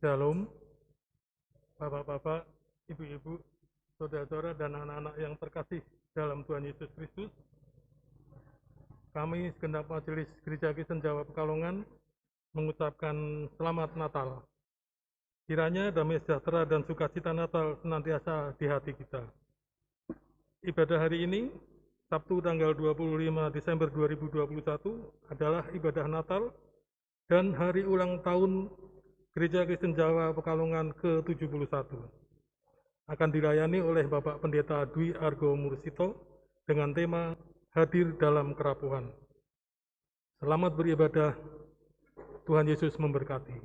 Shalom, Bapak-bapak, Ibu-ibu, saudara-saudara, dan anak-anak yang terkasih dalam Tuhan Yesus Kristus. Kami segenap Majelis Gereja Kristen Jawa Pekalongan mengucapkan Selamat Natal. Kiranya damai sejahtera dan sukacita Natal senantiasa di hati kita. Ibadah hari ini, Sabtu tanggal 25 Desember 2021 adalah ibadah Natal dan hari ulang tahun Gereja Kristen Jawa Pekalongan ke-71. Akan dilayani oleh Bapak Pendeta Dwi Argo Mursito dengan tema Hadir dalam Kerapuhan. Selamat beribadah, Tuhan Yesus memberkati.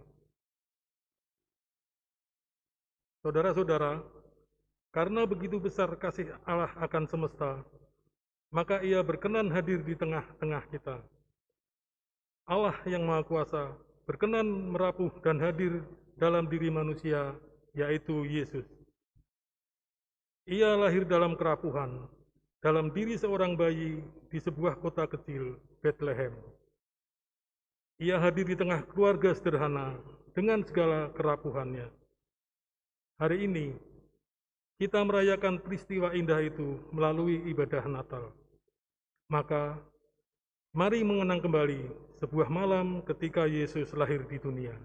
Saudara-saudara, karena begitu besar kasih Allah akan semesta, maka Ia berkenan hadir di tengah-tengah kita. Allah yang Maha Kuasa berkenan merapuh dan hadir dalam diri manusia, yaitu Yesus. Ia lahir dalam kerapuhan, dalam diri seorang bayi di sebuah kota kecil, Bethlehem. Ia hadir di tengah keluarga sederhana dengan segala kerapuhannya. Hari ini, kita merayakan peristiwa indah itu melalui ibadah Natal. Maka, mari mengenang kembali sebuah malam ketika Yesus lahir di dunia.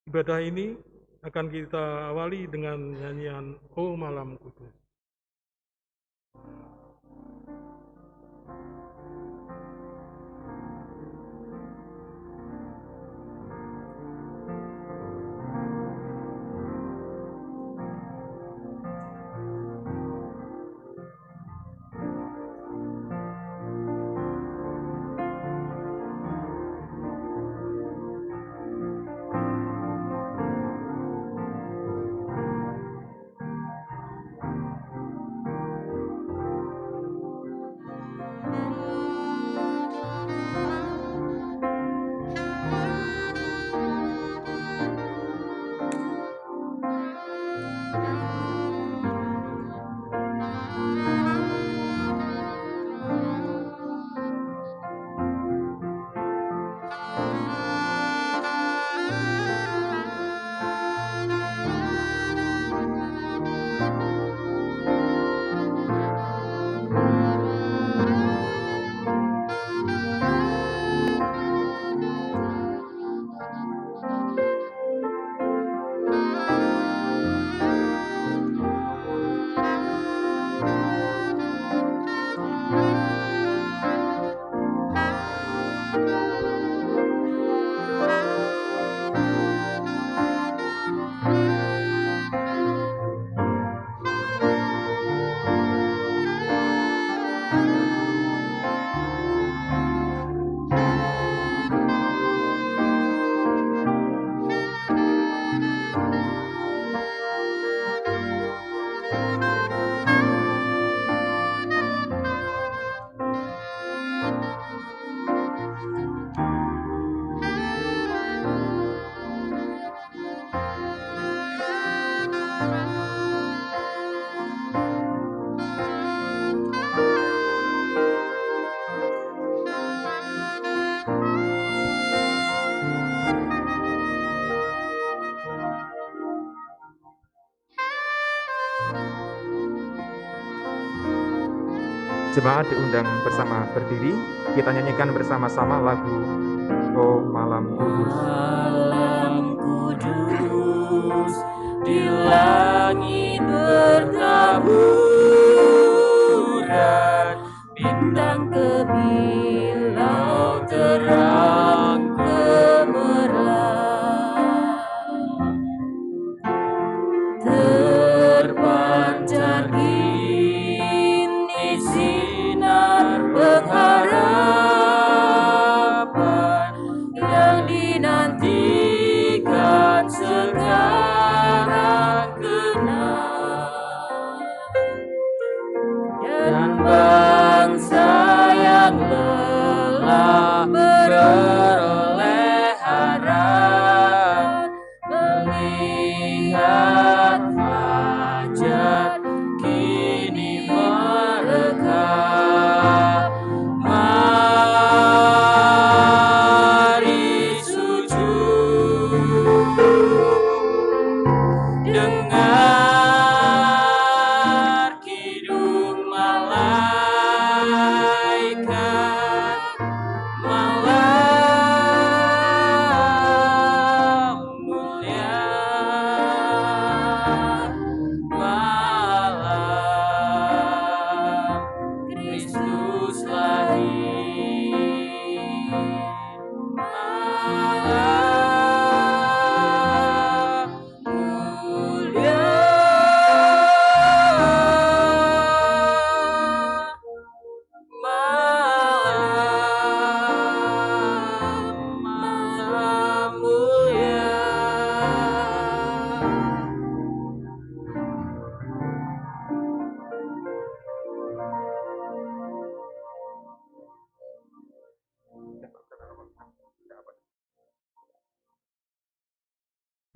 Ibadah ini akan kita awali dengan nyanyian O Malam Kudus. Jemaat diundang bersama berdiri, kita nyanyikan bersama-sama lagu O Malam Kudus. Malam kudus, di langit bertaburan, bintang kebilau terang gemerlap, terpancar kini sinar pengharapan yang dinantikan sekarang genap, dan bangsa yang lelah beroleh harap melihat fajar kini merekah.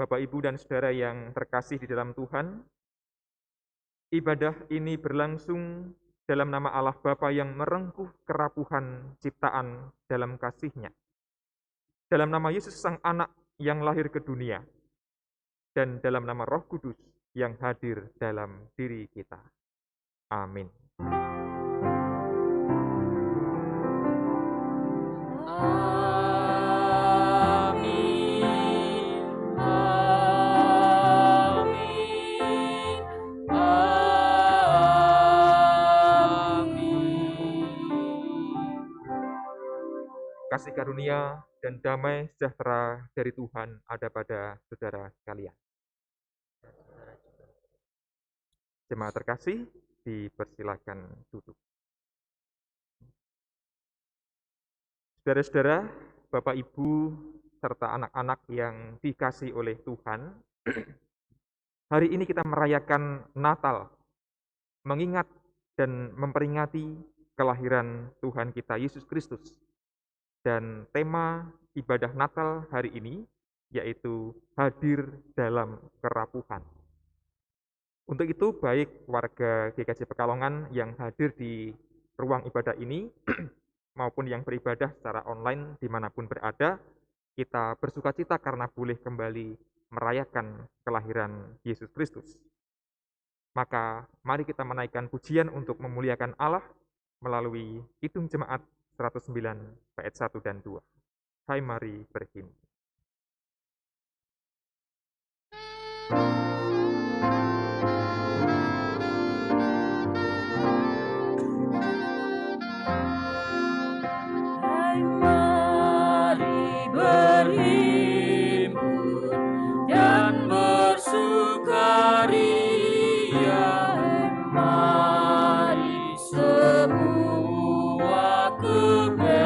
Bapak, Ibu, dan Saudara yang terkasih di dalam Tuhan, ibadah ini berlangsung dalam nama Allah Bapa yang merengkuh kerapuhan ciptaan dalam kasih-Nya. Dalam nama Yesus Sang Anak yang lahir ke dunia, dan dalam nama Roh Kudus yang hadir dalam diri kita. Amin. Kasih karunia dan damai sejahtera dari Tuhan ada pada saudara sekalian. Jemaat terkasih, dipersilakan duduk. Saudara-saudara, Bapak, Ibu, serta anak-anak yang dikasihi oleh Tuhan, hari ini kita merayakan Natal, mengingat dan memperingati kelahiran Tuhan kita Yesus Kristus. Dan tema ibadah Natal hari ini yaitu hadir dalam kerapuhan. Untuk itu, baik warga GKJ Pekalongan yang hadir di ruang ibadah ini maupun yang beribadah secara online dimanapun berada, kita bersukacita karena boleh kembali merayakan kelahiran Yesus Kristus. Maka mari kita menaikkan pujian untuk memuliakan Allah melalui Kidung Jemaat 109 bait 1 dan 2. Hai, mari berhimne. Hai, mari berhimpun dan bersukaria. Mari semua ke Betlehem.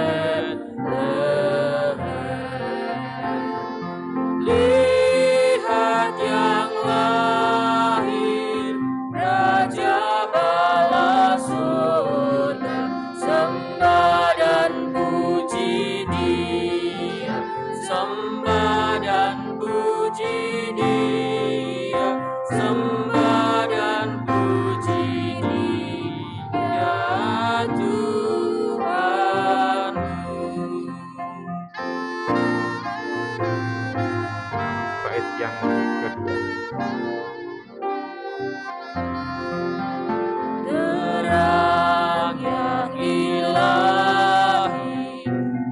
Lihat yang lahir, Raja bala surga. Sembah dan puji Dia, sembah dan puji Dia, sembah dan puji Dia, Tuhanmu. Bait yang kedua. Terang yang ilahi,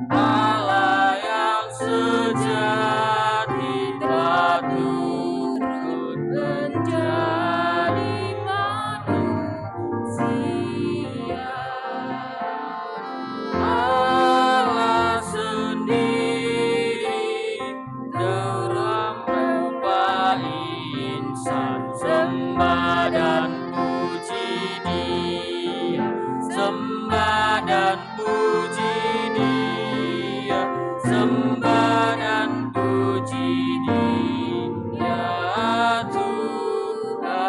Allah yang sejati telah turun menjadi manusia. Allah sendiri dalam rupa insan, sembah dan puji Dia, sembah dan puji Dia, sembah dan puji Dia, Tuhanmu.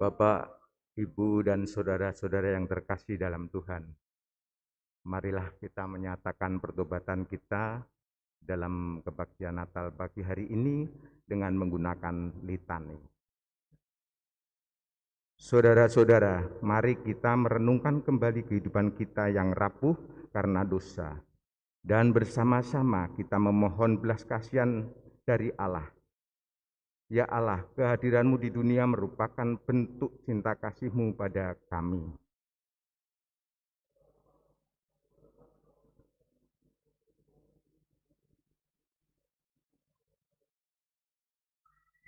Bapak, Ibu, dan saudara-saudara yang terkasih dalam Tuhan, marilah kita menyatakan pertobatan kita dalam kebaktian Natal pagi hari ini dengan menggunakan litani. Saudara-saudara, mari kita merenungkan kembali kehidupan kita yang rapuh karena dosa, dan bersama-sama kita memohon belas kasihan dari Allah. Ya Allah, kehadiran-Mu di dunia merupakan bentuk cinta kasih-Mu pada kami.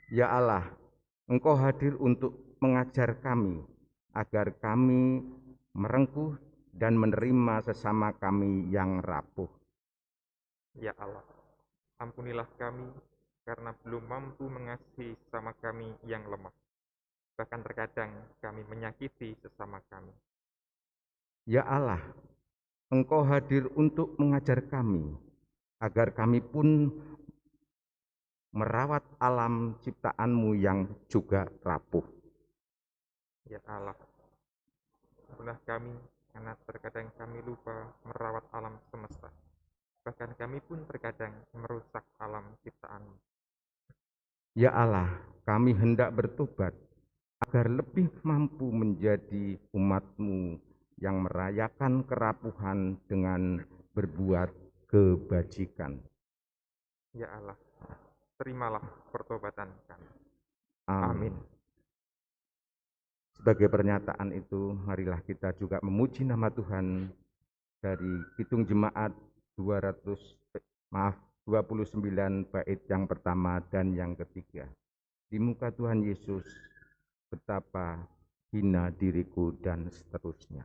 Ya Allah, Engkau hadir untuk mengajar kami, agar kami merengkuh dan menerima sesama kami yang rapuh. Ya Allah, ampunilah kami karena belum mampu mengasihi sesama kami yang lemah. Bahkan terkadang kami menyakiti sesama kami. Ya Allah, Engkau hadir untuk mengajar kami, agar kami pun merawat alam ciptaan-Mu yang juga rapuh. Ya Allah, ampunilah kami karena terkadang kami lupa merawat alam semesta. Bahkan kami pun terkadang merusak alam ciptaan. Ya Allah, kami hendak bertobat agar lebih mampu menjadi umat-Mu yang merayakan kerapuhan dengan berbuat kebajikan. Ya Allah, terimalah pertobatan kami. Amin. Sebagai pernyataan itu, marilah kita juga memuji nama Tuhan dari Kidung Jemaat 29 bait yang pertama dan yang ketiga. Di muka Tuhan Yesus, betapa hina diriku, dan seterusnya.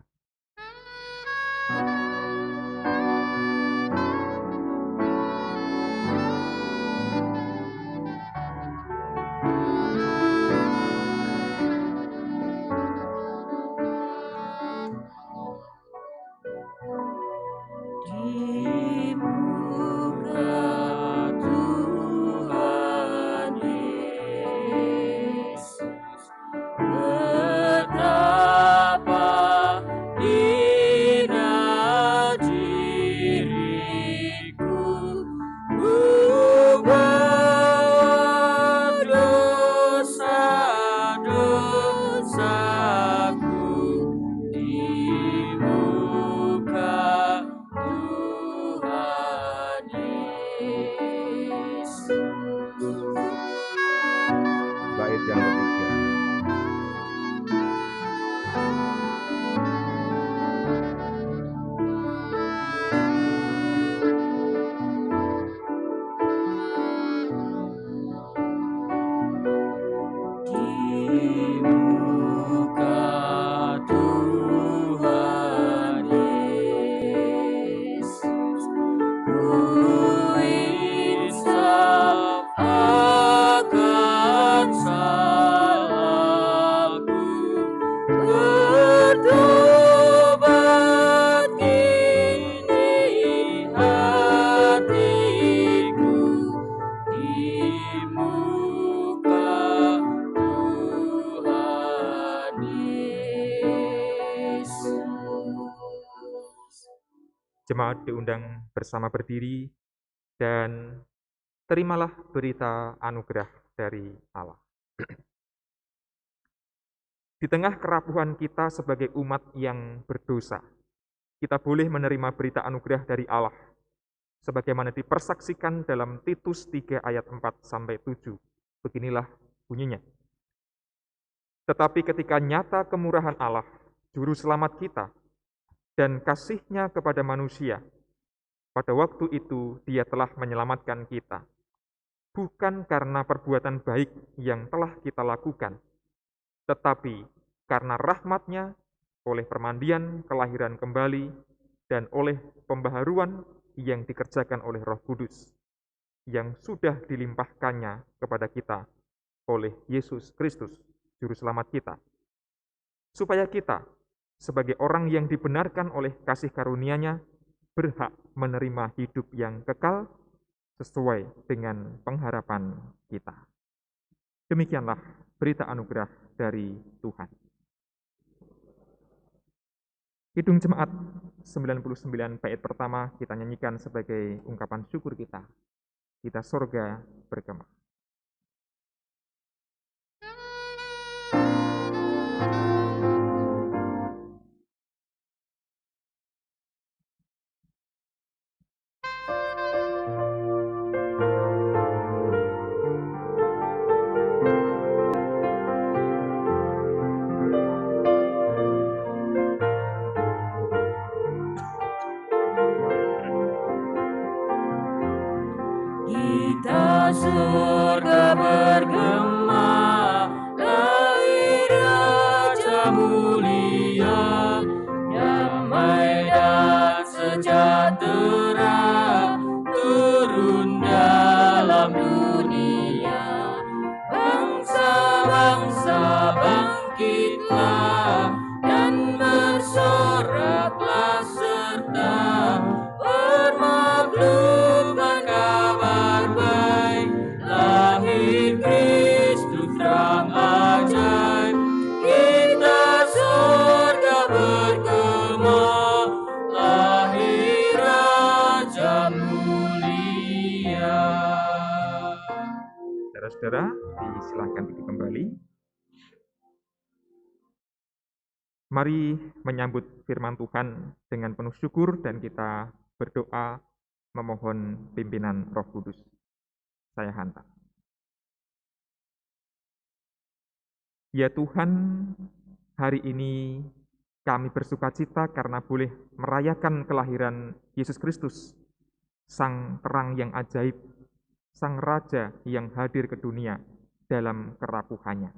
Di muka Tuhan Yesus, betapa hina diriku, ku berdosa-dosaku di muka Tuhan Yesus. Bait yang ketiga. Di muka Tuhan Yesus, ku insaf akan salahku, bertobat kini hatiku di muka Tuhan Yesus. Jemaat diundang bersama berdiri dan terimalah berita anugerah dari Allah. Di tengah kerapuhan kita sebagai umat yang berdosa, kita boleh menerima berita anugerah dari Allah, sebagaimana dipersaksikan dalam Titus 3 ayat 4-7. Beginilah bunyinya. Tetapi ketika nyata kemurahan Allah, Juru Selamat kita, dan kasih-Nya kepada manusia, pada waktu itu Dia telah menyelamatkan kita, bukan karena perbuatan baik yang telah kita lakukan, tetapi karena rahmat-Nya oleh permandian kelahiran kembali dan oleh pembaharuan yang dikerjakan oleh Roh Kudus, yang sudah dilimpahkannya kepada kita oleh Yesus Kristus, Juru Selamat kita, supaya kita, sebagai orang yang dibenarkan oleh kasih karunia-Nya, berhak menerima hidup yang kekal sesuai dengan pengharapan kita. Demikianlah berita anugerah dari Tuhan. Kidung Jemaat 99 bait pertama kita nyanyikan sebagai ungkapan syukur kita. Kita sorga bergema. Kita saudara-saudara, disilahkan duduk kembali. Mari menyambut firman Tuhan dengan penuh syukur dan kita berdoa memohon pimpinan Roh Kudus. Saya hantar. Ya Tuhan, hari ini kami bersukacita karena boleh merayakan kelahiran Yesus Kristus, Sang terang yang ajaib, Sang Raja yang hadir ke dunia dalam kerapuhannya.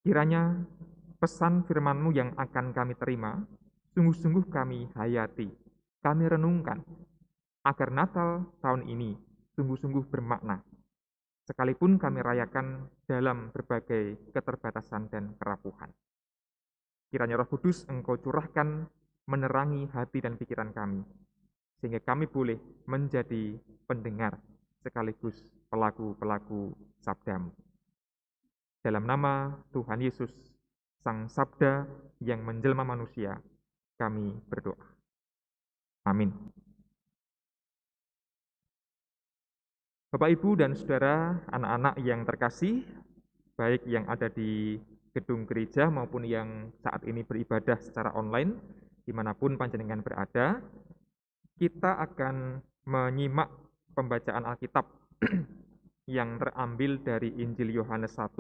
Kiranya pesan firman-Mu yang akan kami terima, sungguh-sungguh kami hayati, kami renungkan, agar Natal tahun ini sungguh-sungguh bermakna, sekalipun kami rayakan dalam berbagai keterbatasan dan kerapuhan. Kiranya Roh Kudus Engkau curahkan, menerangi hati dan pikiran kami, sehingga kami boleh menjadi pendengar sekaligus pelaku-pelaku sabda-Mu. Dalam nama Tuhan Yesus, Sang Sabda yang menjelma manusia, kami berdoa. Amin. Bapak, Ibu, dan Saudara, anak-anak yang terkasih, baik yang ada di gedung gereja maupun yang saat ini beribadah secara online, dimanapun panjenengan berada, kita akan menyimak pembacaan Alkitab yang terambil dari Injil Yohanes 1,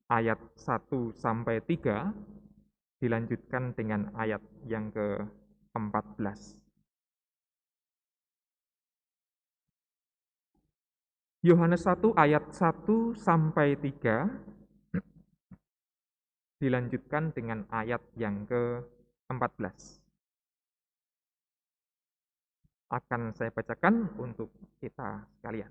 ayat 1 sampai 3, dilanjutkan dengan ayat yang ke-14. Yohanes 1 ayat 1 sampai 3 dilanjutkan dengan ayat yang ke-14. Akan saya bacakan untuk kita sekalian.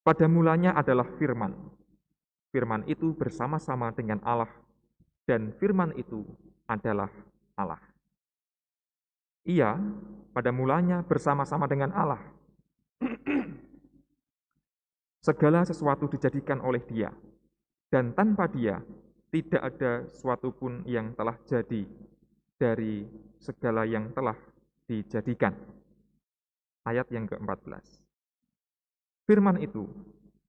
Pada mulanya adalah firman. Firman itu bersama-sama dengan Allah, dan firman itu adalah Allah. Ia pada mulanya bersama-sama dengan Allah. Segala sesuatu dijadikan oleh Dia, dan tanpa Dia tidak ada sesuatu pun yang telah jadi dari segala yang telah dijadikan. Ayat yang ke-14. Firman itu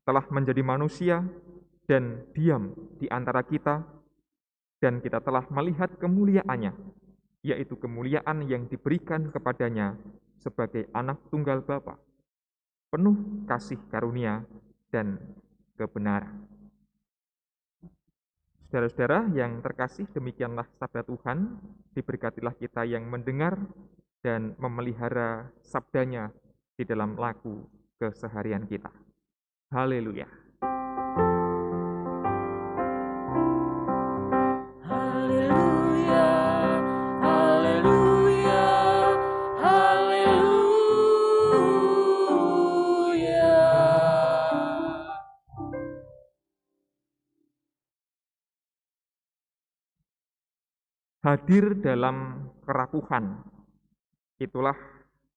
telah menjadi manusia dan diam di antara kita, dan kita telah melihat kemuliaannya, yaitu kemuliaan yang diberikan kepadanya sebagai anak tunggal Bapa, penuh kasih karunia dan kebenaran. Saudara-saudara yang terkasih, demikianlah sabda Tuhan. Diberkatilah kita yang mendengar dan memelihara sabdanya di dalam laku keseharian kita. Haleluya. Haleluya, haleluya, haleluya. Hadir dalam kerapuhan. Itulah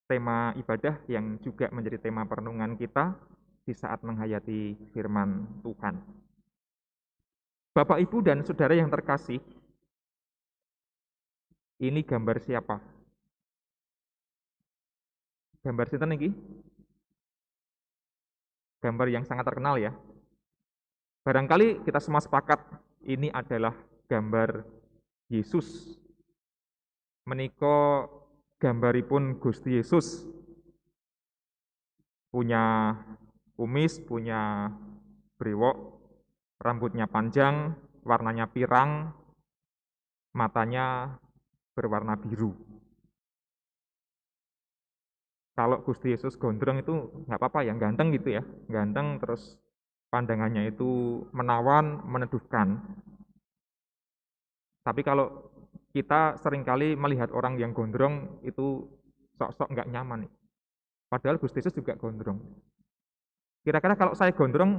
tema ibadah yang juga menjadi tema perenungan kita di saat menghayati firman Tuhan. Bapak, Ibu, dan Saudara yang terkasih, ini gambar siapa? Gambar sinten niki? Gambar yang sangat terkenal ya. Barangkali kita semua sepakat ini adalah gambar Yesus. Menika gambaripun Gusti Yesus. Punya kumis, punya brewok, rambutnya panjang, warnanya pirang, matanya berwarna biru. Kalau Gusti Yesus gondrong itu nggak apa-apa ya, ganteng gitu ya, ganteng, terus pandangannya itu menawan, meneduhkan. Tapi kalau kita seringkali melihat orang yang gondrong itu sok-sok nggak nyaman nih. Padahal Gusti Yesus juga gondrong. Kira-kira kalau saya gondrong,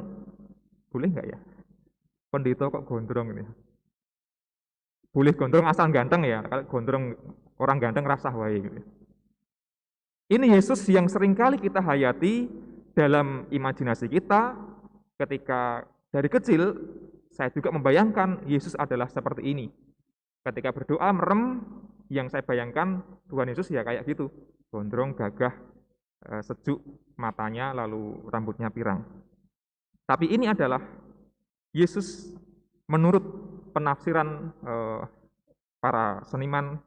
boleh nggak ya? Pendeta kok gondrong ini? Boleh gondrong asal ganteng ya, kalau gondrong orang ganteng rasah wae gitu. Ini Yesus yang seringkali kita hayati dalam imajinasi kita ketika dari kecil saya juga membayangkan Yesus adalah seperti ini. Ketika berdoa merem, yang saya bayangkan Tuhan Yesus ya kayak gitu, gondrong, gagah, sejuk matanya, lalu rambutnya pirang. Tapi ini adalah Yesus menurut penafsiran para seniman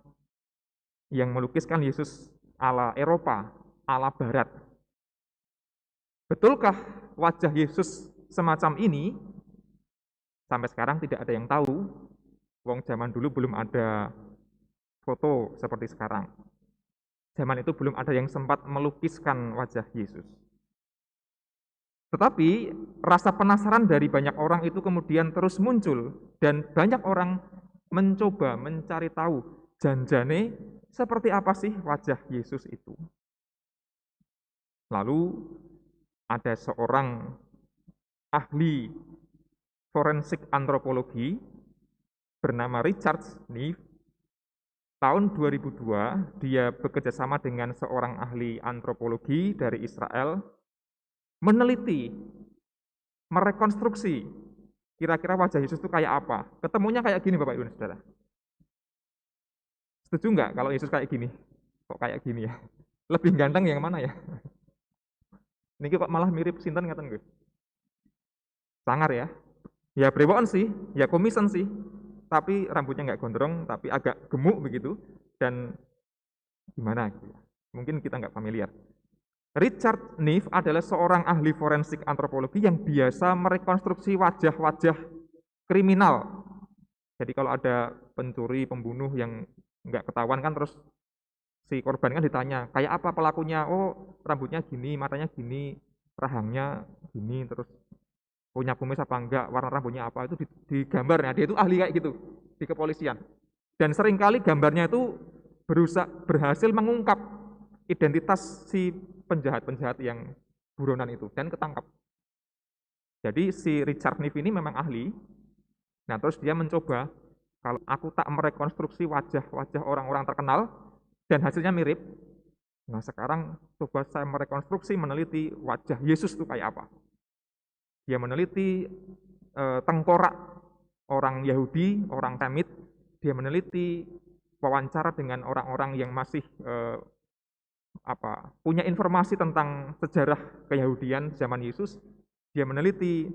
yang melukiskan Yesus ala Eropa, ala Barat. Betulkah wajah Yesus semacam ini? Sampai sekarang tidak ada yang tahu. Wong zaman dulu belum ada foto seperti sekarang. Zaman itu belum ada yang sempat melukiskan wajah Yesus. Tetapi rasa penasaran dari banyak orang itu kemudian terus muncul dan banyak orang mencoba mencari tahu janjane seperti apa sih wajah Yesus itu. Lalu ada seorang ahli forensik antropologi bernama Richard Neff. Tahun 2002, dia bekerja sama dengan seorang ahli antropologi dari Israel, meneliti, merekonstruksi kira-kira wajah Yesus itu kayak apa. Ketemunya kayak gini Bapak Ibu dan Saudara. Setuju nggak kalau Yesus kayak gini? Kok kayak gini ya? Lebih ganteng yang mana ya? Ini kok malah mirip sinten ngaten gue. Sangar ya. Ya brewon sih, ya komisen sih. Tapi rambutnya nggak gondrong, tapi agak gemuk begitu, dan gimana gitu ya. Mungkin kita nggak familiar. Richard Neff adalah seorang ahli forensik antropologi yang biasa merekonstruksi wajah-wajah kriminal. Jadi kalau ada pencuri, pembunuh yang nggak ketahuan kan terus si korban kan ditanya, kayak apa pelakunya? Oh, rambutnya gini, matanya gini, rahangnya gini, terus punya kumis apa enggak, warna rambutnya apa, itu digambar. Nah, dia itu ahli kayak gitu di kepolisian. Dan seringkali gambarnya itu berhasil mengungkap identitas si penjahat-penjahat yang buronan itu dan ketangkap. Jadi si Richard Neff ini memang ahli. Nah, terus dia mencoba, kalau aku tak merekonstruksi wajah-wajah orang-orang terkenal dan hasilnya mirip, nah sekarang coba saya merekonstruksi, meneliti wajah Yesus itu kayak apa. Dia meneliti tengkorak orang Yahudi, orang Semit. Dia meneliti wawancara dengan orang-orang yang masih punya informasi tentang sejarah keyahudian zaman Yesus. Dia meneliti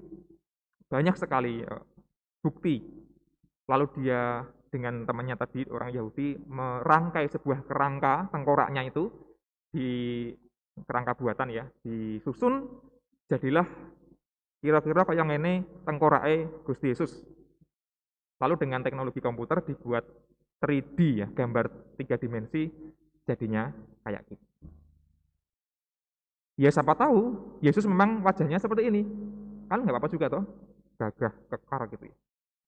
banyak sekali bukti. Lalu dia dengan temannya tadi orang Yahudi merangkai sebuah kerangka tengkoraknya itu di kerangka buatan ya, disusun jadilah kira-kira kayak ngene tengkorake Gusti Yesus. Lalu dengan teknologi komputer dibuat 3D ya, gambar 3 dimensi, jadinya kayak gitu. Ya siapa tahu Yesus memang wajahnya seperti ini. Kan nggak apa-apa juga toh, gagah, kekar gitu ya.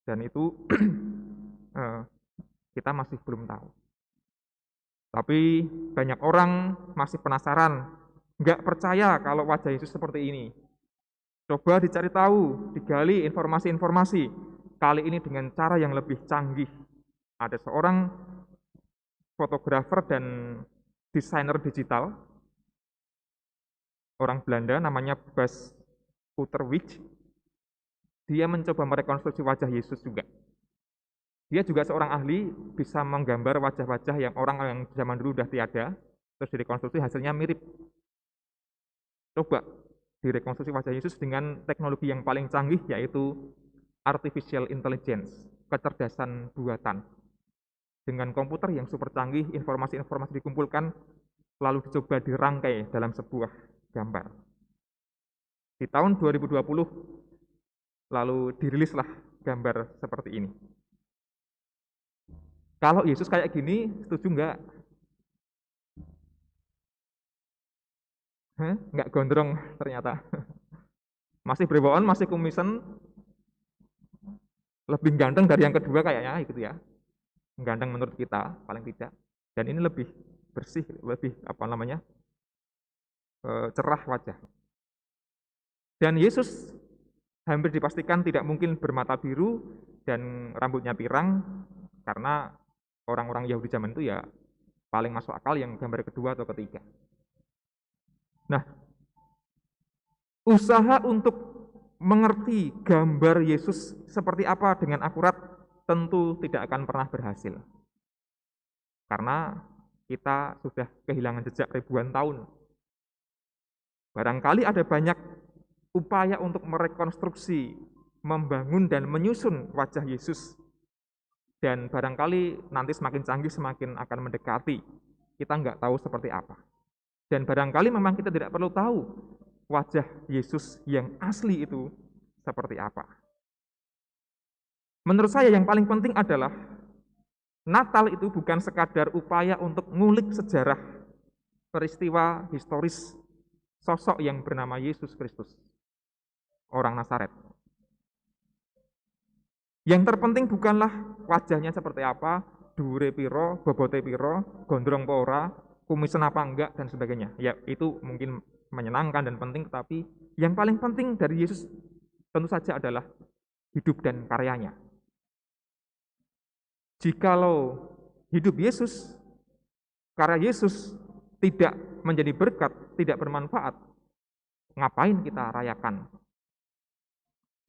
Dan itu kita masih belum tahu. Tapi banyak orang masih penasaran, nggak percaya kalau wajah Yesus seperti ini. Coba dicari tahu, digali informasi-informasi. Kali ini dengan cara yang lebih canggih. Ada seorang fotografer dan desainer digital, orang Belanda namanya Bas Uterwich. Dia mencoba merekonstruksi wajah Yesus juga. Dia juga seorang ahli, bisa menggambar wajah-wajah yang orang yang zaman dulu sudah tiada, terus direkonstruksi hasilnya mirip. Coba direkonstruksi wajah Yesus dengan teknologi yang paling canggih, yaitu artificial intelligence, kecerdasan buatan. Dengan komputer yang super canggih, informasi-informasi dikumpulkan, lalu dicoba dirangkai dalam sebuah gambar. Di tahun 2020, lalu dirilislah gambar seperti ini. Kalau Yesus kayak gini, setuju nggak? Nggak gondrong ternyata. Masih brewon, masih kumisen, lebih ganteng dari yang kedua kayaknya gitu ya. Ganteng menurut kita, paling tidak. Dan ini lebih bersih, lebih cerah wajah. Dan Yesus hampir dipastikan tidak mungkin bermata biru dan rambutnya pirang, karena orang-orang Yahudi zaman itu ya paling masuk akal yang gambar kedua atau ketiga. Nah, usaha untuk mengerti gambar Yesus seperti apa dengan akurat tentu tidak akan pernah berhasil. Karena kita sudah kehilangan jejak ribuan tahun. Barangkali ada banyak upaya untuk merekonstruksi, membangun dan menyusun wajah Yesus. Dan barangkali nanti semakin canggih semakin akan mendekati. Kita nggak tahu seperti apa. Dan barangkali memang kita tidak perlu tahu wajah Yesus yang asli itu seperti apa. Menurut saya yang paling penting adalah Natal itu bukan sekadar upaya untuk ngulik sejarah peristiwa historis sosok yang bernama Yesus Kristus, orang Nazaret. Yang terpenting bukanlah wajahnya seperti apa, dhuwure piro, bobote piro, gondrong pora, kumisen apa enggak, dan sebagainya. Ya, itu mungkin menyenangkan dan penting, tetapi yang paling penting dari Yesus tentu saja adalah hidup dan karyanya. Jikalau hidup Yesus, karya Yesus tidak menjadi berkat, tidak bermanfaat, ngapain kita rayakan?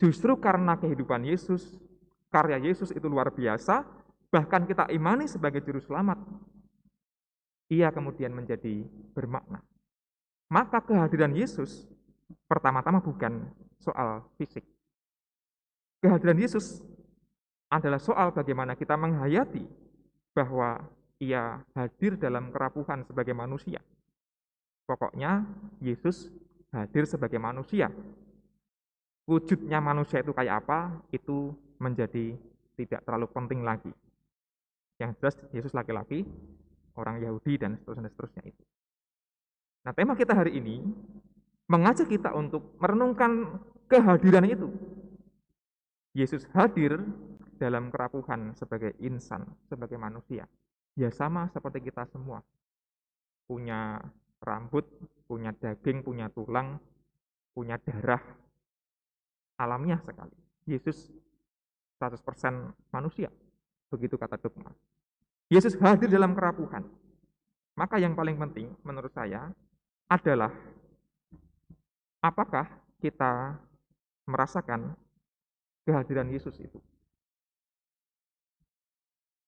Justru karena kehidupan Yesus, karya Yesus itu luar biasa, bahkan kita imani sebagai juru selamat, ia kemudian menjadi bermakna. Maka kehadiran Yesus pertama-tama bukan soal fisik. Kehadiran Yesus adalah soal bagaimana kita menghayati bahwa ia hadir dalam kerapuhan sebagai manusia. Pokoknya Yesus hadir sebagai manusia. Wujudnya manusia itu kayak apa, itu menjadi tidak terlalu penting lagi. Yang jelas Yesus laki-laki, orang Yahudi, dan seterusnya itu. Nah, tema kita hari ini mengajak kita untuk merenungkan kehadiran itu. Yesus hadir dalam kerapuhan sebagai insan, sebagai manusia. Ya sama seperti kita semua. Punya rambut, punya daging, punya tulang, punya darah. Alamiah sekali. Yesus 100% manusia. Begitu kata dogma. Yesus hadir dalam kerapuhan. Maka yang paling penting menurut saya adalah apakah kita merasakan kehadiran Yesus itu.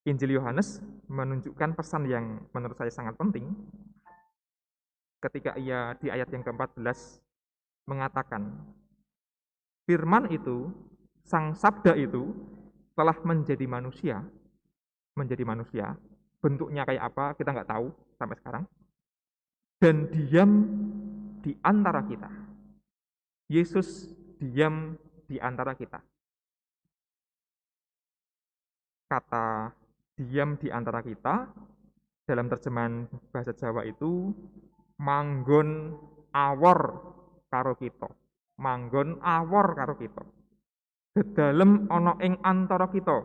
Injil Yohanes menunjukkan pesan yang menurut saya sangat penting ketika ia di ayat yang ke-14 mengatakan, Firman itu, Sang Sabda itu telah menjadi manusia, bentuknya kayak apa kita nggak tahu sampai sekarang, dan diam di antara kita. Yesus diam di antara kita. Kata diam di antara kita dalam terjemahan bahasa Jawa itu manggon awor karo kita. Manggon awor karo kita. Dedalem ana ing antara kita.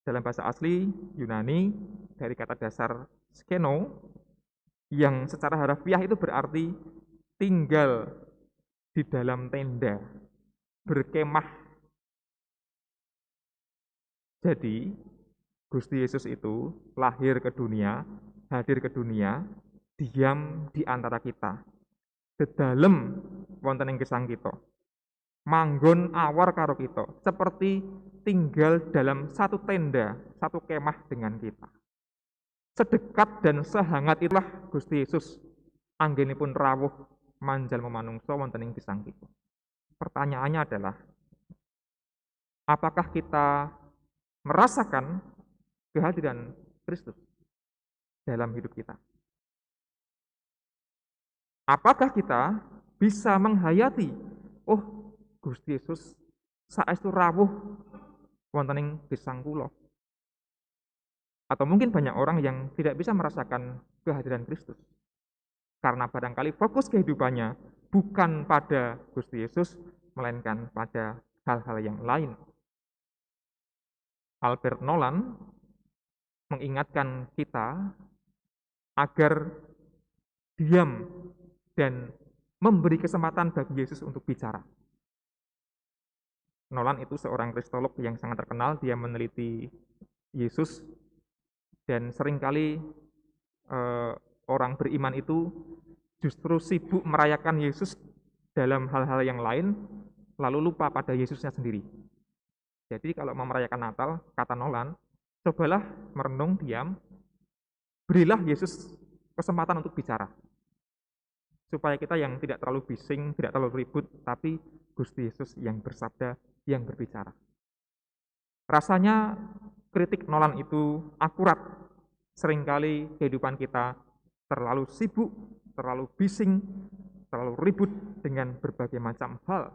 Dalam bahasa asli Yunani dari kata dasar skeno yang secara harafiah itu berarti tinggal di dalam tenda, berkemah. Jadi, Gusti Yesus itu lahir ke dunia, hadir ke dunia, diam di antara kita. Dedalem wonten ing gesang kita. Manggon awar karo kita, seperti tinggal dalam satu tenda, satu kemah dengan kita. Sedekat dan sehangat itulah Gusti Yesus anggenipun rawuh manjal memanungsa wonten ing gesang kita. Pertanyaannya adalah, apakah kita merasakan kehadiran Kristus dalam hidup kita? Apakah kita bisa menghayati, oh Gusti Yesus saestu rawuh wonten ing gesang kula? Atau mungkin banyak orang yang tidak bisa merasakan kehadiran Kristus karena barangkali fokus kehidupannya bukan pada Gusti Yesus, melainkan pada hal-hal yang lain. Albert Nolan mengingatkan kita agar diam dan memberi kesempatan bagi Yesus untuk bicara. Nolan itu seorang kristolog yang sangat terkenal, dia meneliti Yesus dan seringkali orang beriman itu justru sibuk merayakan Yesus dalam hal-hal yang lain, lalu lupa pada Yesusnya sendiri. Jadi kalau mau merayakan Natal, kata Nolan, cobalah merenung diam, berilah Yesus kesempatan untuk bicara. Supaya kita yang tidak terlalu bising, tidak terlalu ribut, tapi Gusti Yesus yang bersabda, yang berbicara. Rasanya kritik Nolan itu akurat. Seringkali kehidupan kita terlalu sibuk, terlalu bising, terlalu ribut dengan berbagai macam hal.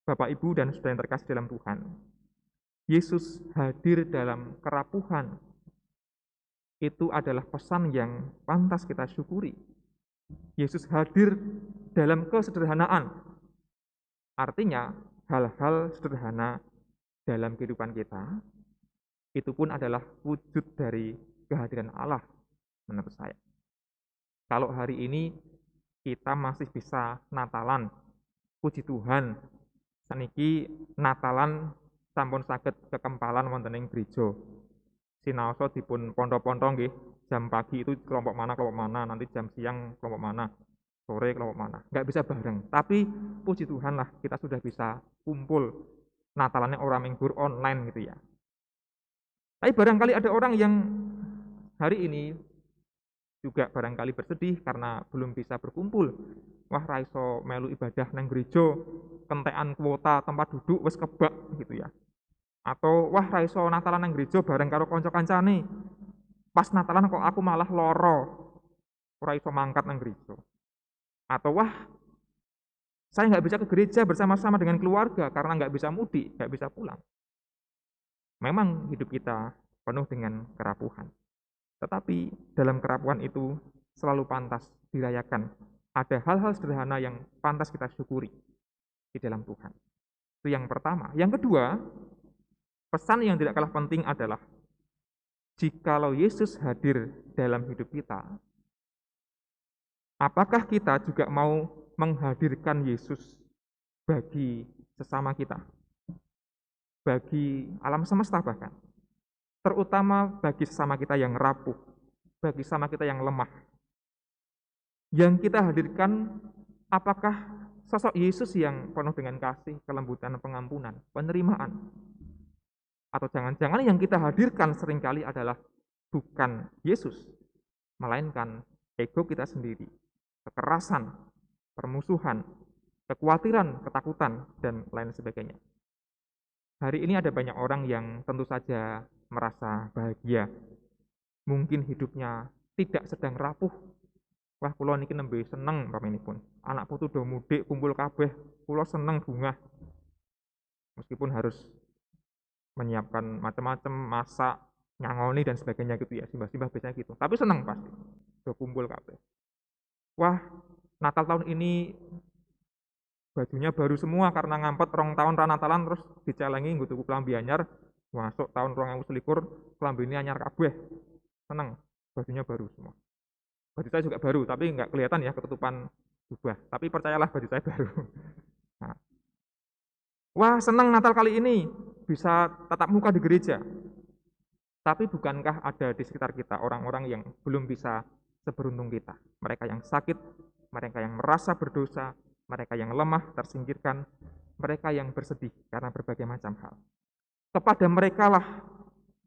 Bapak, Ibu, dan saudara yang terkasih dalam Tuhan, Yesus hadir dalam kerapuhan. Itu adalah pesan yang pantas kita syukuri. Yesus hadir dalam kesederhanaan. Artinya, hal-hal sederhana dalam kehidupan kita, itu pun adalah wujud dari kehadiran Allah, menurut saya. Kalau hari ini kita masih bisa Natalan, puji Tuhan, saniki Natalan sampun saged kekempalan wonten ing gereja. Sinaosa dipun pondok-pondok nggih, jam pagi itu kelompok mana, nanti jam siang kelompok mana, sore kelompok mana. Nggak bisa bareng, tapi puji Tuhan lah kita sudah bisa kumpul Natalannya orang minggu online gitu ya. Tapi barangkali ada orang yang hari ini juga barangkali bersedih karena belum bisa berkumpul. Wah, raiso melu ibadah nang gereja, kentekan kuota tempat duduk wis kebak gitu ya. Atau wah raiso Natalan nang gereja bareng karo kanca kancane. Pas Natalan kok aku malah loro. Ora iso mangkat nang gereja. Atau wah saya nggak bisa ke gereja bersama-sama dengan keluarga karena nggak bisa mudik, nggak bisa pulang. Memang hidup kita penuh dengan kerapuhan. Tetapi dalam kerapuhan itu selalu pantas dirayakan. Ada hal-hal sederhana yang pantas kita syukuri di dalam Tuhan. Itu yang pertama. Yang kedua, pesan yang tidak kalah penting adalah jikalau Yesus hadir dalam hidup kita, apakah kita juga mau menghadirkan Yesus bagi sesama kita? Bagi alam semesta bahkan. Terutama bagi sesama kita yang rapuh, bagi sesama kita yang lemah. Yang kita hadirkan, apakah sosok Yesus yang penuh dengan kasih, kelembutan, pengampunan, penerimaan? Atau jangan-jangan yang kita hadirkan seringkali adalah bukan Yesus, melainkan ego kita sendiri, kekerasan, permusuhan, kekhawatiran, ketakutan, dan lain sebagainya. Hari ini ada banyak orang yang tentu saja merasa bahagia. Mungkin hidupnya tidak sedang rapuh. Wah, kula niki nembe seneng pun. Anak putu do mudik kumpul kabeh, kula seneng bunga. Meskipun harus menyiapkan macam-macam, masak, nyangoni dan sebagainya gitu ya, simbah-simbah biasanya gitu. Tapi seneng pasti. Do kumpul kabeh. Wah, Natal tahun ini bajunya baru semua karena ngampet rong tahun ra Natalan terus dicelengi nggo tuku klambi anyar. Masuk tahun 2021 klambi ini anyar kabeh. Seneng, bajunya baru semua. Baju saya juga baru, tapi nggak kelihatan ya ketutupan jubah. Tapi percayalah baju saya baru. Nah. Wah, seneng Natal kali ini bisa tatap muka di gereja. Tapi bukankah ada di sekitar kita orang-orang yang belum bisa seberuntung kita? Mereka yang sakit, mereka yang merasa berdosa, mereka yang lemah, tersingkirkan, mereka yang bersedih karena berbagai macam hal. Kepada mereka lah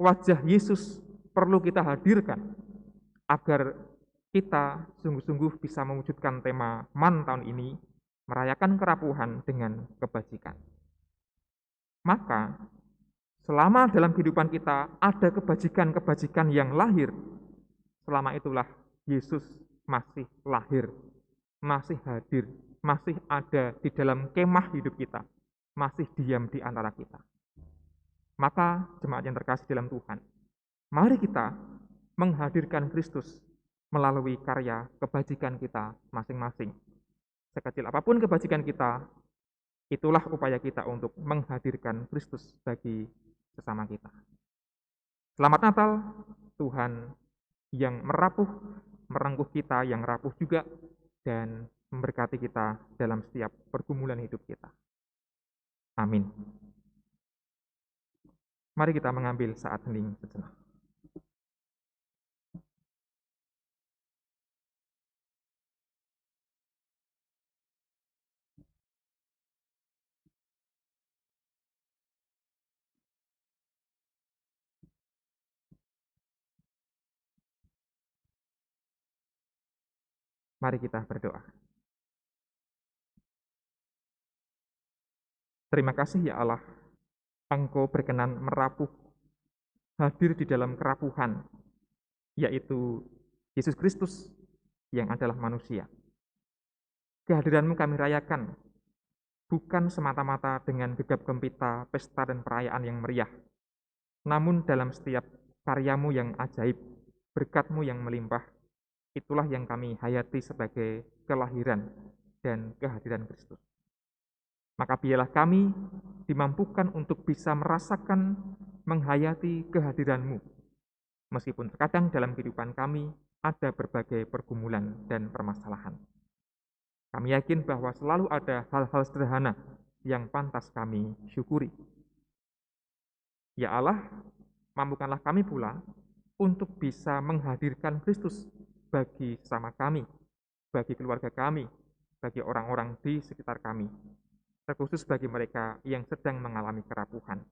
wajah Yesus perlu kita hadirkan agar kita sungguh-sungguh bisa mewujudkan tema MAN tahun ini, merayakan kerapuhan dengan kebajikan. Maka, selama dalam kehidupan kita ada kebajikan-kebajikan yang lahir, selama itulah Yesus masih lahir, masih hadir, masih ada di dalam kemah hidup kita, masih diam di antara kita. Maka, jemaat yang terkasih dalam Tuhan, mari kita menghadirkan Kristus melalui karya kebajikan kita masing-masing. Sekecil apapun kebajikan kita, itulah upaya kita untuk menghadirkan Kristus bagi sesama kita. Selamat Natal, Tuhan yang merapuh, merengkuh kita yang rapuh juga, dan memberkati kita dalam setiap pergumulan hidup kita. Amin. Mari kita mengambil saat hening sejenak. Mari kita berdoa. Terima kasih ya Allah, Engkau berkenan merapuh, hadir di dalam kerapuhan, yaitu Yesus Kristus yang adalah manusia. Kehadiran-Mu kami rayakan, bukan semata-mata dengan gegap gempita, pesta dan perayaan yang meriah, namun dalam setiap karya-Mu yang ajaib, berkat-Mu yang melimpah, itulah yang kami hayati sebagai kelahiran dan kehadiran Kristus. Maka biarlah kami dimampukan untuk bisa merasakan, menghayati kehadiran-Mu, meskipun terkadang dalam kehidupan kami ada berbagai pergumulan dan permasalahan. Kami yakin bahwa selalu ada hal-hal sederhana yang pantas kami syukuri. Ya Allah, mampukanlah kami pula untuk bisa menghadirkan Kristus bagi sesama kami, bagi keluarga kami, bagi orang-orang di sekitar kami, terkhusus bagi mereka yang sedang mengalami kerapuhan.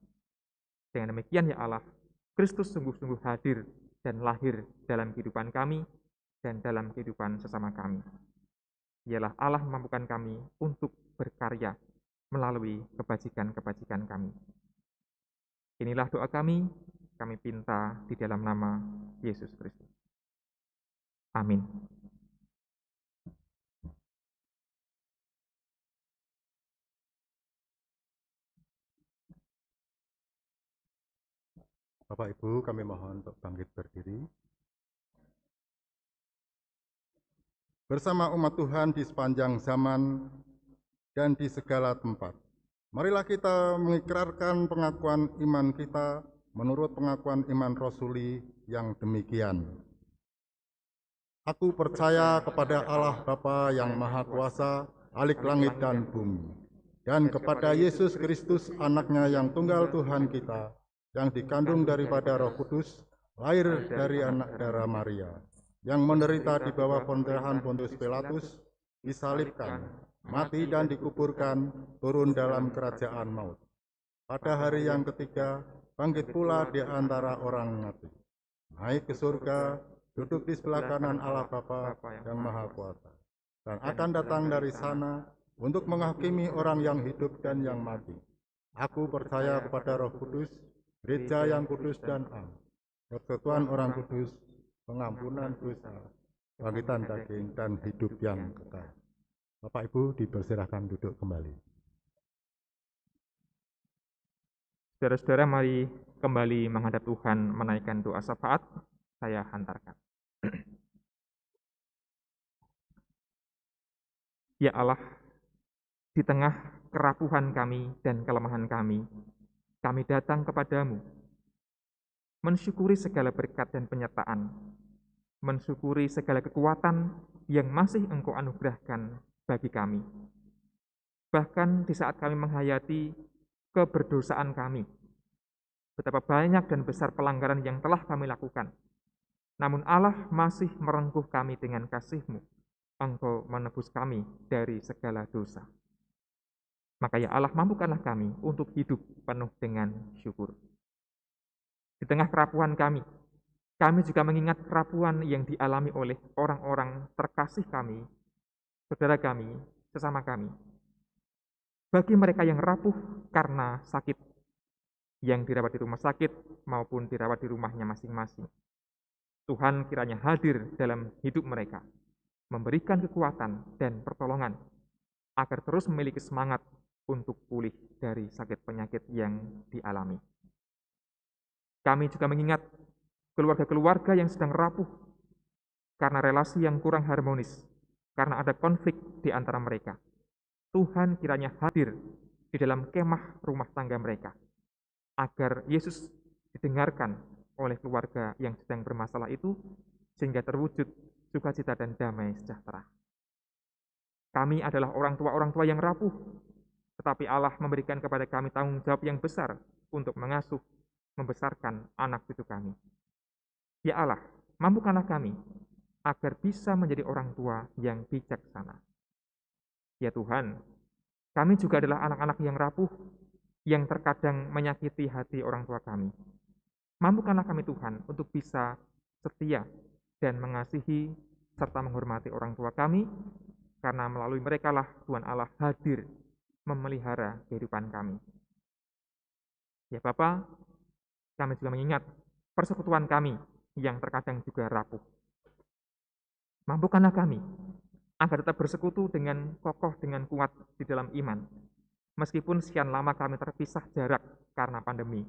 Dengan demikian ya Allah, Kristus sungguh-sungguh hadir dan lahir dalam kehidupan kami dan dalam kehidupan sesama kami. Ialah Allah memampukan kami untuk berkarya melalui kebajikan-kebajikan kami. Inilah doa kami pinta di dalam nama Yesus Kristus. Amin. Bapak Ibu, kami mohon untuk bangkit berdiri. Bersama umat Tuhan di sepanjang zaman dan di segala tempat, marilah kita mengikrarkan pengakuan iman kita menurut pengakuan iman Rasuli yang demikian. Aku percaya kepada Allah Bapa yang Maha Kuasa, Khalik langit dan bumi, dan kepada Yesus Kristus, anaknya yang tunggal Tuhan kita, yang dikandung daripada Roh Kudus, lahir dari anak darah Maria, yang menderita di bawah pemerintahan Pontius Pilatus, disalibkan, mati dan dikuburkan, turun dalam kerajaan maut. Pada hari yang ketiga, bangkit pula di antara orang mati, naik ke surga, duduk di sebelah kanan Allah Bapa yang Maha Kuasa, dan akan datang dari sana untuk menghakimi orang yang hidup dan yang mati. Aku percaya kepada Roh Kudus, gereja yang kudus dan am, persekutuan orang kudus, pengampunan dosa, bangkitan daging, dan hidup yang kekal. Bapak Ibu dipersilahkan duduk kembali. Saudara-saudara, mari kembali menghadap Tuhan menaikkan doa syafaat. Saya hantarkan. Ya Allah, di tengah kerapuhan kami dan kelemahan kami datang kepadamu, mensyukuri segala berkat dan penyertaan, mensyukuri segala kekuatan yang masih Engkau anugerahkan bagi kami. Bahkan di saat kami menghayati keberdosaan kami, betapa banyak dan besar pelanggaran yang telah kami lakukan, namun Allah masih merengkuh kami dengan kasih-Mu. Engkau menebus kami dari segala dosa. Maka ya Allah, mampukanlah kami untuk hidup penuh dengan syukur. Di tengah kerapuhan kami juga mengingat kerapuhan yang dialami oleh orang-orang terkasih kami, saudara kami, sesama kami. Bagi mereka yang rapuh karena sakit, yang dirawat di rumah sakit maupun dirawat di rumahnya masing-masing, Tuhan kiranya hadir dalam hidup mereka, memberikan kekuatan dan pertolongan, agar terus memiliki semangat untuk pulih dari sakit penyakit yang dialami. Kami juga mengingat keluarga-keluarga yang sedang rapuh karena relasi yang kurang harmonis, karena ada konflik di antara mereka. Tuhan kiranya hadir di dalam kemah rumah tangga mereka, agar Yesus didengarkan oleh keluarga yang sedang bermasalah itu, sehingga terwujud sukacita dan damai sejahtera. Kami adalah orang tua yang rapuh, tetapi Allah memberikan kepada kami tanggung jawab yang besar untuk mengasuh, membesarkan anak cucu kami. Ya Allah, mampukanlah kami agar bisa menjadi orang tua yang bijaksana. Ya Tuhan, kami juga adalah anak-anak yang rapuh, yang terkadang menyakiti hati orang tua kami. Mampukanlah kami Tuhan untuk bisa setia dan mengasihi serta menghormati orang tua kami, karena melalui merekalah Tuhan Allah hadir memelihara kehidupan kami. Ya Bapa, kami juga mengingat persekutuan kami yang terkadang juga rapuh. Mampukanlah kami agar tetap bersekutu dengan kokoh, dengan kuat di dalam iman. Meskipun sekian lama kami terpisah jarak karena pandemi,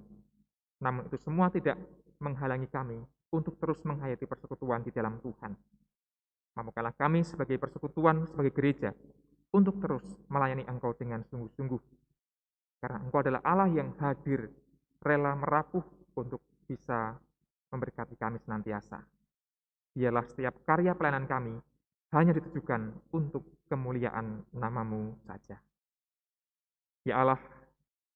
namun itu semua tidak menghalangi kami untuk terus menghayati persekutuan di dalam Tuhan. Mampukanlah kami sebagai persekutuan, sebagai gereja, untuk terus melayani Engkau dengan sungguh-sungguh. Karena Engkau adalah Allah yang hadir, rela merapuh untuk bisa memberkati kami senantiasa. Biarlah setiap karya pelayanan kami hanya ditujukan untuk kemuliaan nama-Mu saja. Ya Allah,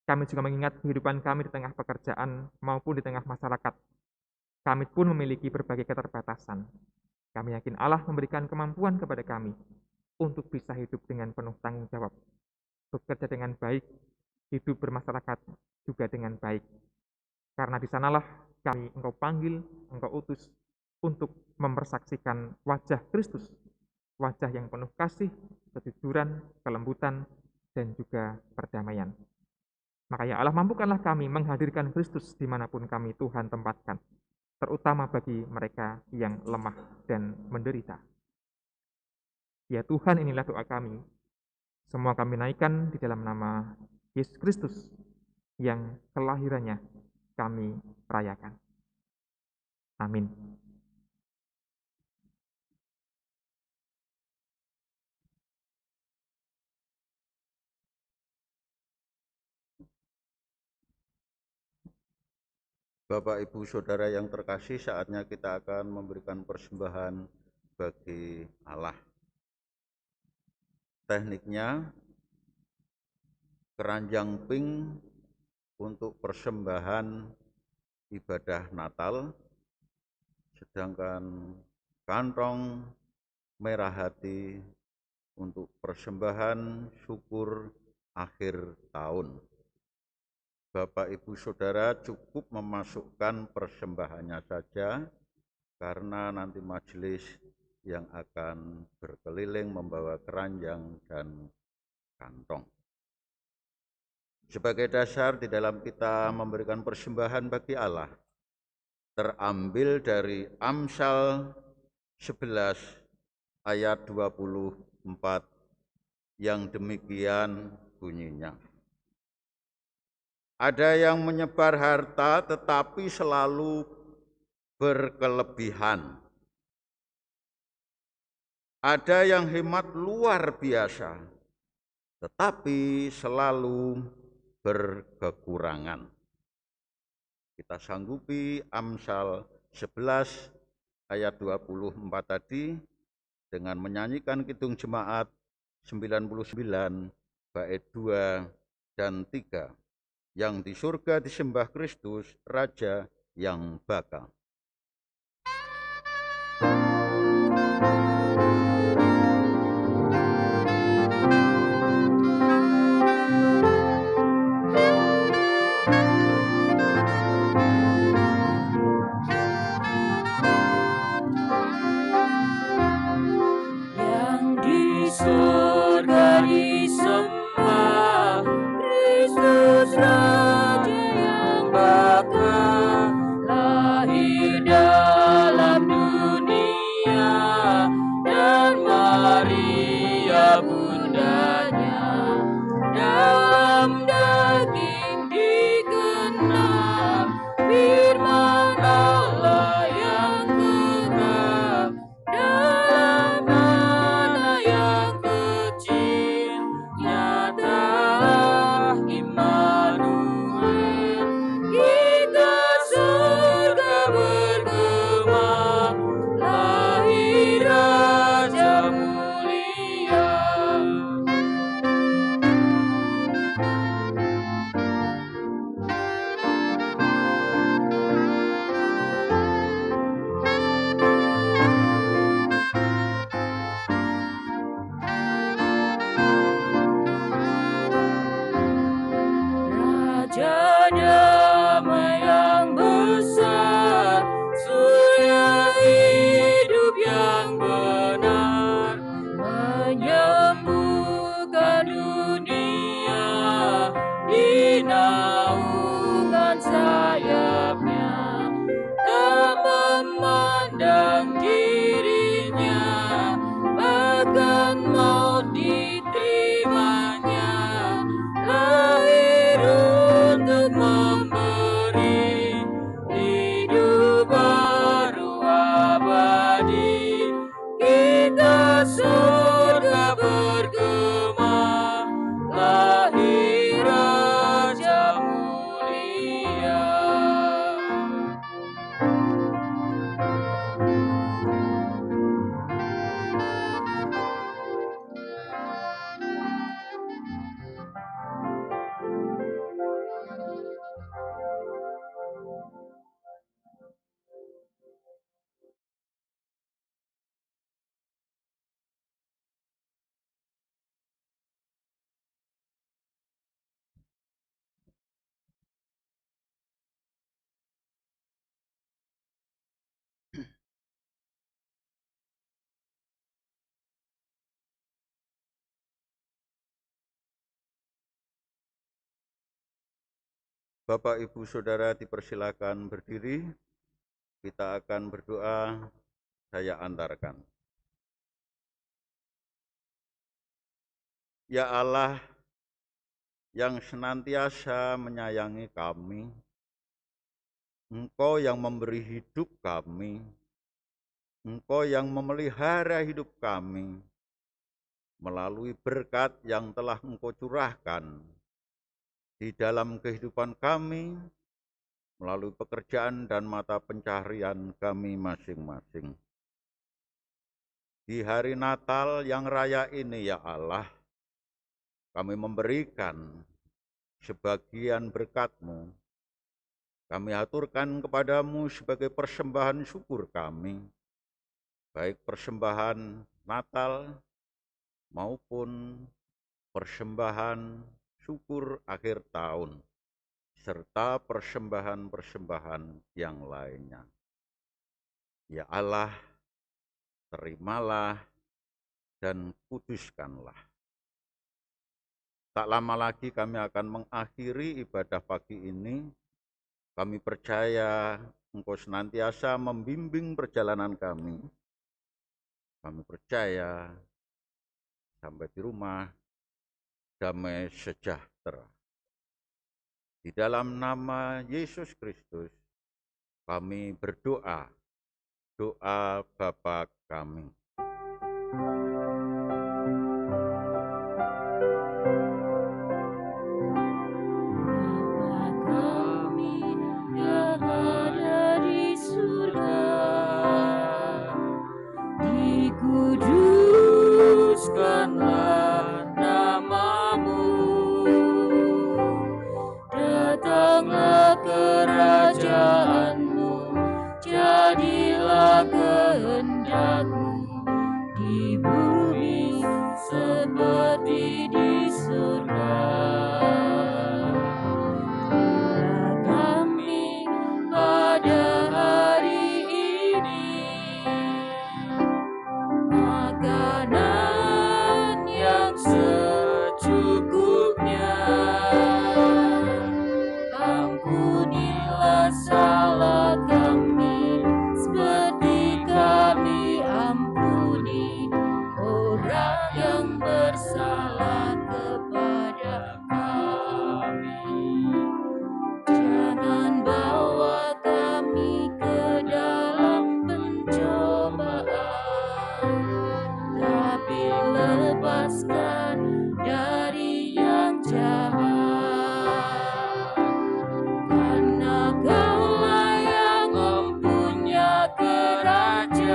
kami juga mengingat kehidupan kami di tengah pekerjaan maupun di tengah masyarakat. Kami pun memiliki berbagai keterbatasan. Kami yakin Allah memberikan kemampuan kepada kami untuk bisa hidup dengan penuh tanggung jawab, bekerja dengan baik, hidup bermasyarakat juga dengan baik. Karena di sanalah kami Engkau panggil, Engkau utus untuk mempersaksikan wajah Kristus, wajah yang penuh kasih, kejujuran, kelembutan, dan juga perdamaian. Maka ya Allah, mampukanlah kami menghadirkan Kristus dimanapun kami Tuhan tempatkan, terutama bagi mereka yang lemah dan menderita. Ya Tuhan, inilah doa kami. Semua kami naikkan di dalam nama Yesus Kristus yang kelahirannya kami rayakan. Amin. Bapak, Ibu, Saudara yang terkasih, saatnya kita akan memberikan persembahan bagi Allah. Tekniknya, keranjang pink untuk persembahan ibadah Natal, sedangkan kantong merah hati untuk persembahan syukur akhir tahun. Bapak, Ibu, Saudara cukup memasukkan persembahannya saja, karena nanti majelis yang akan berkeliling membawa keranjang dan kantong. Sebagai dasar di dalam kita memberikan persembahan bagi Allah, terambil dari Amsal 11 ayat 24 yang demikian bunyinya. Ada yang menyebar harta tetapi selalu berkelebihan. Ada yang hemat luar biasa tetapi selalu berkekurangan. Kita sanggupi Amsal 11 ayat 24 tadi dengan menyanyikan Kidung Jemaat 99 bait 2 dan 3. Yang di surga disembah Kristus, Raja yang bakal. Yang di surga disembah Kristus Raja yang bakal lahir. Bapak, Ibu, Saudara dipersilakan berdiri. Kita akan berdoa, saya antarkan. Ya Allah yang senantiasa menyayangi kami, Engkau yang memberi hidup kami, Engkau yang memelihara hidup kami, melalui berkat yang telah Engkau curahkan di dalam kehidupan kami, melalui pekerjaan dan mata pencaharian kami masing-masing. Di hari Natal yang raya ini ya Allah, kami memberikan sebagian berkat-Mu. Kami aturkan kepadamu sebagai persembahan syukur kami, baik persembahan Natal maupun persembahan syukur akhir tahun, serta persembahan-persembahan yang lainnya. Ya Allah, terimalah dan kuduskanlah. Tak lama lagi kami akan mengakhiri ibadah pagi ini. Kami percaya Engkau senantiasa membimbing perjalanan kami. Kami percaya sampai di rumah damai sejahtera. Di dalam nama Yesus Kristus, kami berdoa, doa Bapa kami. Dikuduskanlah namamu, datanglah kerajaanmu, jadilah kehendakmu di bumi seperti di surga. Berilah kami pada hari ini makanan yang secukupnya. Ampunilah salah kami seperti kami ampuni orang yang bersalah kepada kami. Jangan bawa kami ke dalam pencobaan, tapi lepaskan dari yang jahat. Karena Kaulah yang mempunyai kerajaan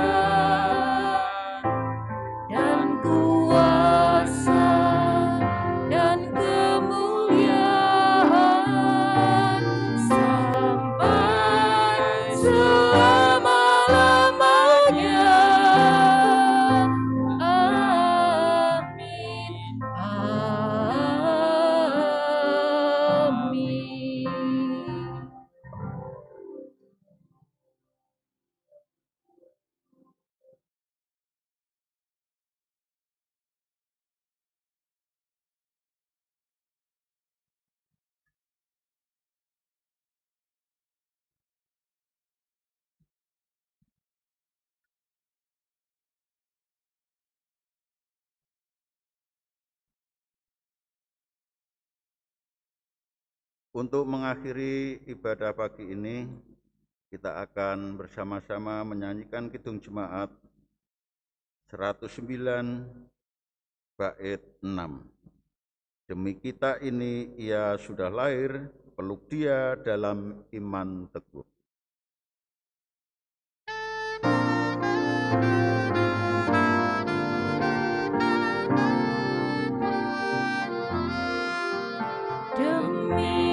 dan kuasa dan kemuliaan sampai selama-lamanya. Amin. Amin. Untuk mengakhiri ibadah pagi ini, kita akan bersama-sama menyanyikan Kidung Jemaat 109 bait 6. Demi kita ini ia sudah lahir, peluk dia dalam iman teguh. Demi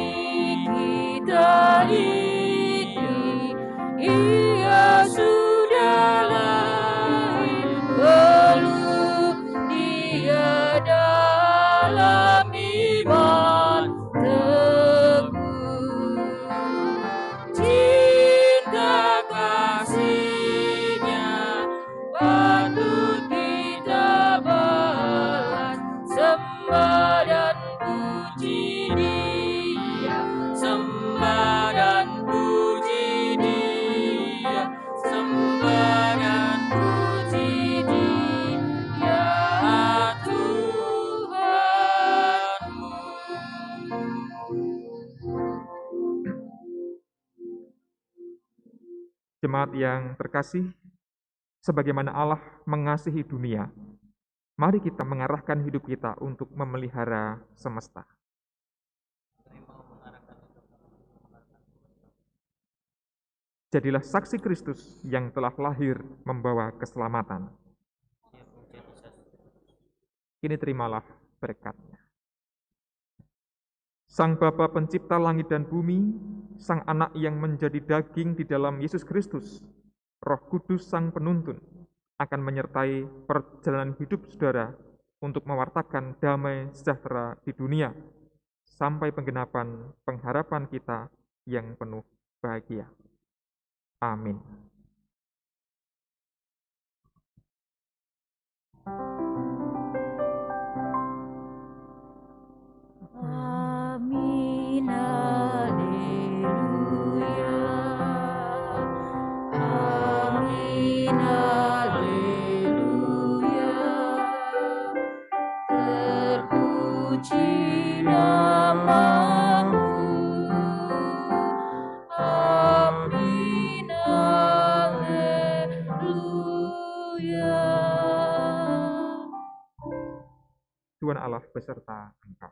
kita ini ia sudah lahir, peluk dia dalam iman teguh. Jemaat yang terkasih, sebagaimana Allah mengasihi dunia, mari kita mengarahkan hidup kita untuk memelihara semesta. Jadilah saksi Kristus yang telah lahir membawa keselamatan. Kini terimalah berkat-Nya. Sang Bapa pencipta langit dan bumi, Sang Anak yang menjadi daging di dalam Yesus Kristus, Roh Kudus Sang Penuntun, akan menyertai perjalanan hidup saudara untuk mewartakan damai sejahtera di dunia, sampai penggenapan pengharapan kita yang penuh bahagia. Amin. Amin, haleluya. Amin, haleluya. Terpuji namamu. Amin, haleluya. Tuhan Allah beserta engkau.